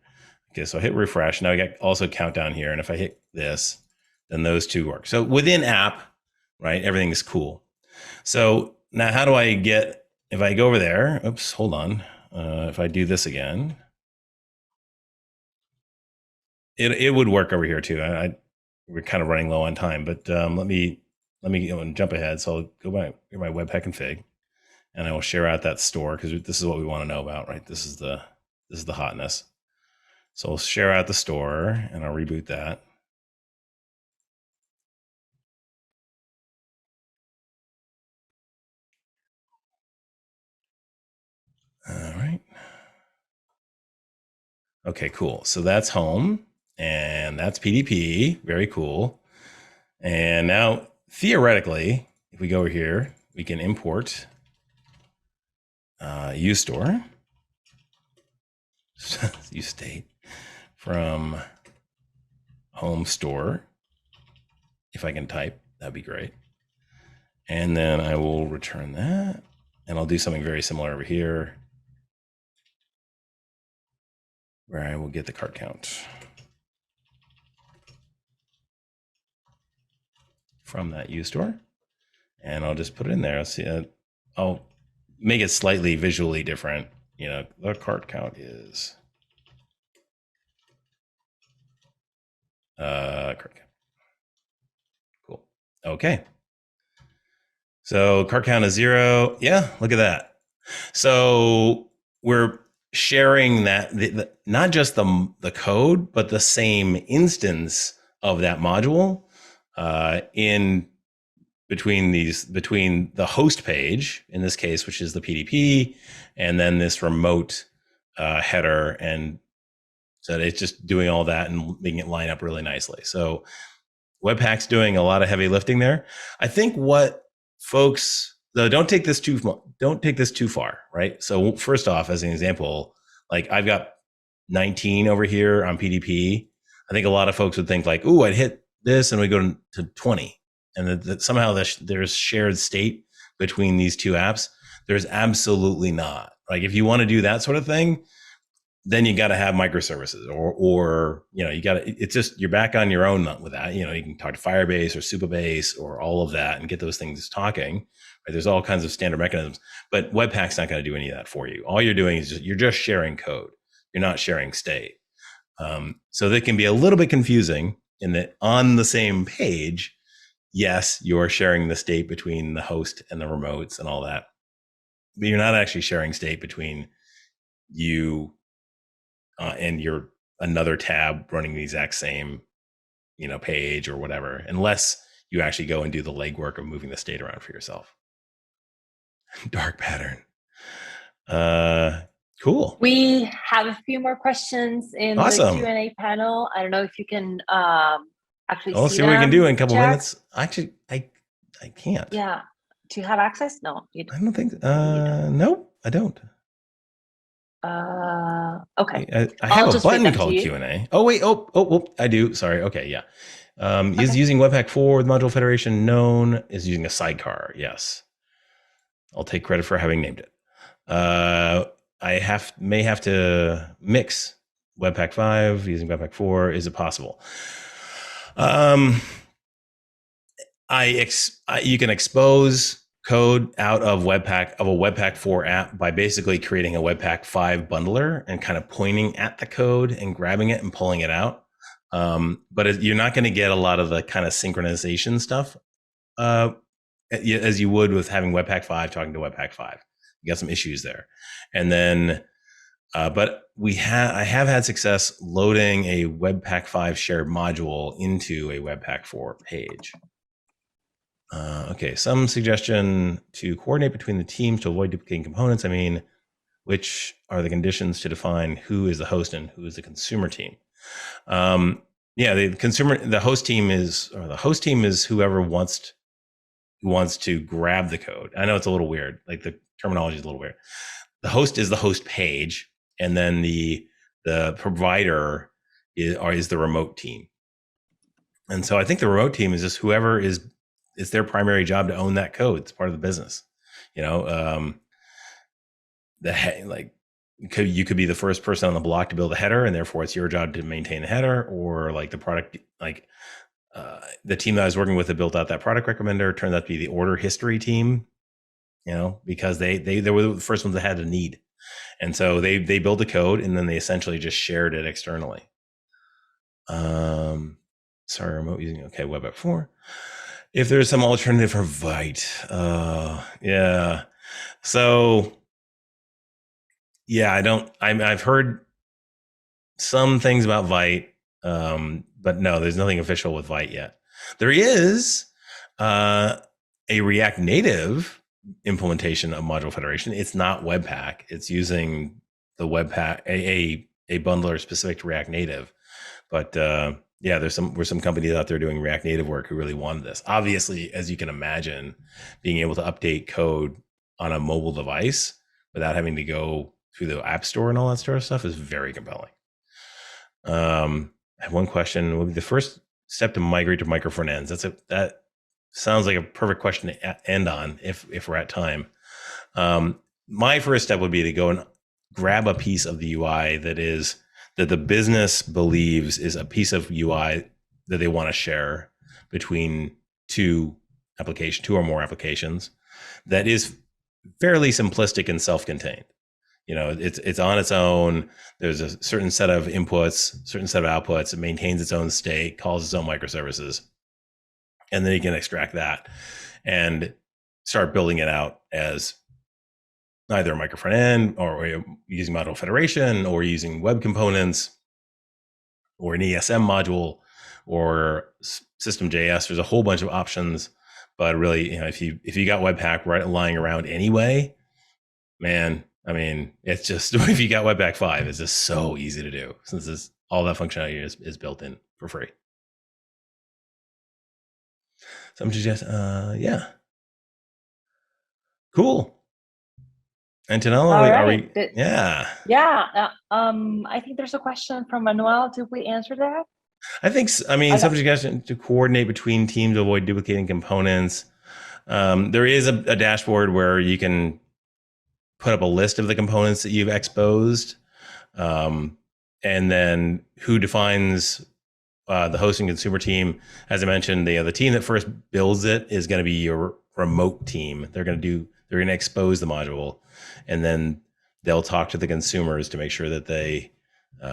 Okay, so I hit refresh. Now I got also countdown here. And if I hit this, then those two work. So within app, right, everything is cool. So now how do I get, if I go over there, oops, hold on. If I do this again, it would work over here too. We're kind of running low on time, but let me jump ahead. So I'll go by my Webpack config, and I will share out that store because this is what we want to know about, right? This is the hotness. So I'll share out the store, and I'll reboot that. Okay, cool. So that's home and that's PDP. Very cool. And now theoretically, if we go over here, we can import uStore, uState from home store. If I can type, that'd be great. And then I will return that, and I'll do something very similar over here where I will get the cart count from that uStore, and I'll just put it in there. I'll make it slightly visually different. The cart count is cart count. Cool. Okay. So cart count is 0. Yeah, look at that. So we're sharing that not just the code, but the same instance of that module in between the host page in this case, which is the PDP, and then this remote header, and so it's just doing all that and making it line up really nicely. So Webpack's doing a lot of heavy lifting there. I think what folks, though, don't take this too far, right? So first off, as an example, like I've got 19 over here on PDP. I think a lot of folks would think like, "Ooh, I'd hit this and we go to 20," and that somehow there's shared state between these two apps. There's absolutely not. Like if you want to do that sort of thing, then you got to have microservices or it's just, you're back on your own with that. You can talk to Firebase or Supabase or all of that and get those things talking. Right? There's all kinds of standard mechanisms, but Webpack's not going to do any of that for you. All you're doing is you're just sharing code. You're not sharing state. So that can be a little bit confusing in that on the same page, yes, you're sharing the state between the host and the remotes and all that, but you're not actually sharing state between you and your another tab running the exact same, page or whatever, unless you actually go and do the legwork of moving the state around for yourself. Dark pattern. Cool. We have a few more questions in Awesome. the Q&A panel. I don't know if you can actually I'll see what we can do in a couple minutes. Actually, I can't. Yeah. Do you have access? No, you don't. I don't think. Nope, I don't. Okay. I have a button called Q&A. Oh wait. Oh, I do. Sorry. Okay. Yeah. Is using Webpack 4 with Module Federation known is using a sidecar. Yes. I'll take credit for having named it. I may have to mix Webpack 5 using Webpack 4. Is it possible? You can expose code out of a Webpack 4 app by basically creating a Webpack 5 bundler and kind of pointing at the code and grabbing it and pulling it out. But you're not going to get a lot of the kind of synchronization stuff as you would with having Webpack 5 talking to Webpack 5. You got some issues there. And then, but I have had success loading a Webpack 5 shared module into a Webpack 4 page. Okay, some suggestion to coordinate between the teams to avoid duplicating components. I mean, which are the conditions to define who is the host and who is the consumer team? The host team is whoever wants to grab the code. I know it's a little weird, like the terminology is a little weird. The host is the host page, and then the provider is the remote team. And so I think the remote team is just whoever it's their primary job to own that code. It's part of the business. You could be the first person on the block to build a header, and therefore it's your job to maintain the header, or like the product, the team that I was working with that built out that product recommender turned out to be the order history team, because they were the first ones that had a need. And so they built the code and then they essentially just shared it externally. Sorry, remote using, Web app 4. If there's some alternative for Vite. Yeah. So yeah, I've heard some things about Vite, but no, there's nothing official with Vite yet. There is a React Native implementation of Module Federation. It's not Webpack. It's using the Webpack, a a bundler specific to React Native. But yeah, there's some companies out there doing React Native work who really wanted this. Obviously, as you can imagine, being able to update code on a mobile device without having to go through the app store and all that sort of stuff is very compelling. I have one question. Will be the first step to migrate to Micro-Frontends? That sounds like a perfect question to end on if we're at time. My first step would be to go and grab a piece of the UI that the business believes is a piece of UI that they want to share between two or more applications that is fairly simplistic and self-contained. It's on its own. There's a certain set of inputs, certain set of outputs. It maintains its own state, calls its own microservices, and then you can extract that and start building it out as either a micro front end or using module federation or using web components or an ESM module or system.js. There's a whole bunch of options, but really, if you got Webpack lying around anyway, man, I mean, it's just, if you got Webpack 5, it's just so easy to do since all that functionality is built in for free. Some suggest, yeah. Cool. Antonella, are we? Yeah. Yeah. I think there's a question from Manuel. Did we answer that? I think, some suggestion to coordinate between teams to avoid duplicating components. There is a dashboard where you can put up a list of the components that you've exposed, and then who defines the host and consumer team. As I mentioned, the team that first builds it is going to be your remote team. They're going to expose the module, and then they'll talk to the consumers to make sure that they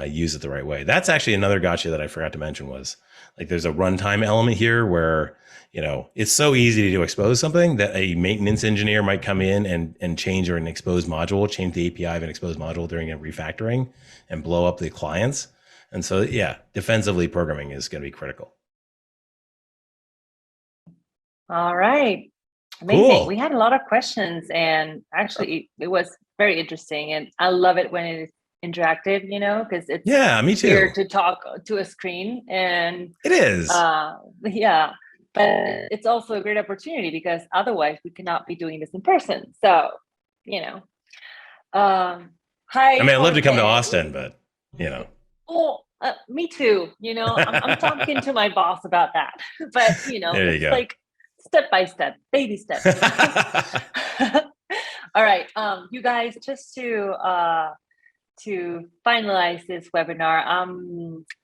use it the right way. That's actually another gotcha that I forgot to mention was like there's a runtime element here where it's so easy to expose something that a maintenance engineer might come in and change an exposed module, change the API of an exposed module during a refactoring and blow up the clients. And so, yeah, defensively programming is going to be critical. All right. Amazing. Cool. We had a lot of questions, and actually it was very interesting, and I love it when it is interactive, because it's me too. here to talk to a screen, and it is. Yeah, but it's also a great opportunity because otherwise we cannot be doing this in person. So, hi. I mean, I'd love to come to Austin, but Oh, me too. I'm talking to my boss about that, but there you go. Like step by step, baby steps. All right, you guys, just to finalize this webinar,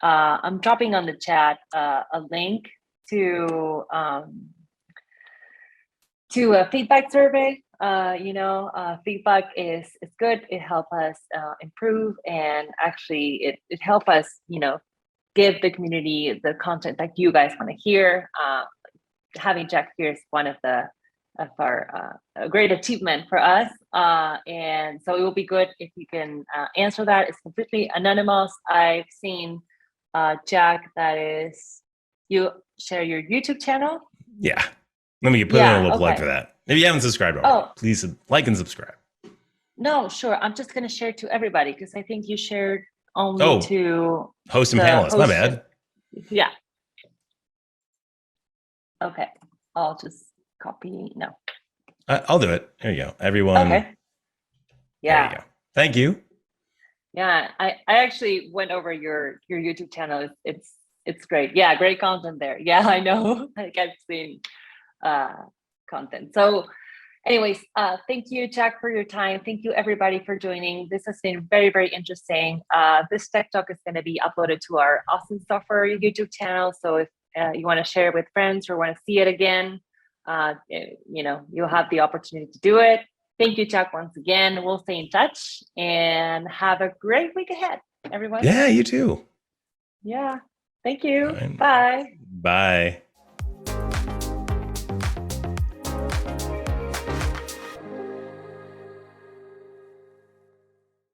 I'm dropping on the chat a link to a feedback survey. Feedback is good. It helps us improve, and actually it helps us, give the community the content that you guys want to hear. Having Jack here is one of our great achievement for us, and so it will be good if you can answer that. It's completely anonymous. I've seen Jack, that is, you share your YouTube channel. Yeah, let me put in a little plug for that. If you haven't subscribed already, please like and subscribe. No, sure. I'm just going to share to everybody because I think you shared only to host and panelists. My bad. Yeah. Okay. I'll just copy. No. I'll do it. There you go. Everyone. Okay. Yeah. There you go. Thank you. Yeah. I actually went over your YouTube channel. It's great. Yeah. Great content there. Yeah, I know. Like I've seen content. So anyways, thank you, Jack, for your time. Thank you, everybody, for joining. This has been very, very interesting. This Tech Talk is going to be uploaded to our Awesome Software YouTube channel. So if you want to share it with friends or want to see it again, you'll have the opportunity to do it. Thank you, Jack, once again. We'll stay in touch and have a great week ahead, everyone. Yeah, you too. Yeah. Thank you. Right. Bye. Bye.